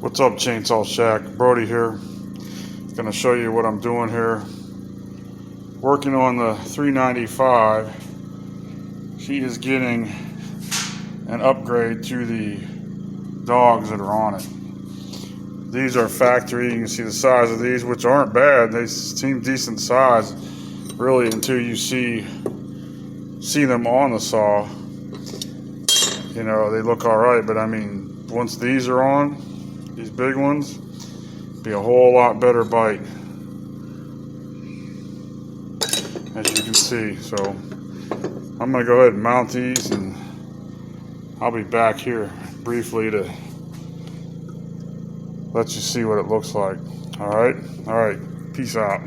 What's up, Chainsaw Shack? Brody here. Gonna show you what I'm doing here. Working on the 395. She is getting an upgrade to the dogs that are on it. These are factory. You can see the size of these, which aren't bad. They seem decent size, really, until you see them on the saw. You know, they look all right, but I mean, once these are on, these big ones, be a whole lot better bite, as you can see. So I'm gonna go ahead and mount these, and I'll be back here briefly to let you see what it looks like. All right, peace out.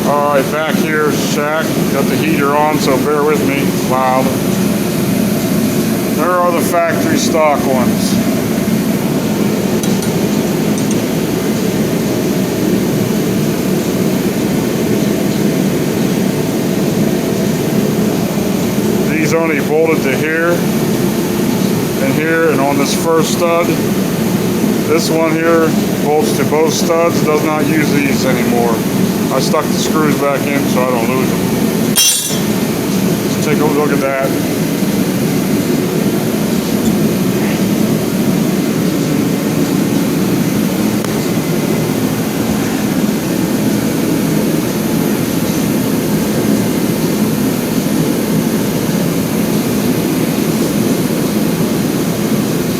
All right, back here, Shack. Got the heater on, so bear with me. It's loud. There are the factory stock ones. These only bolted to here and here, and on this first stud, this one here bolts to both studs. Does not use these anymore. I stuck the screws back in so I don't lose them. Let's take a look at that.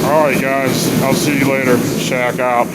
Alright guys, I'll see you later. Shack out.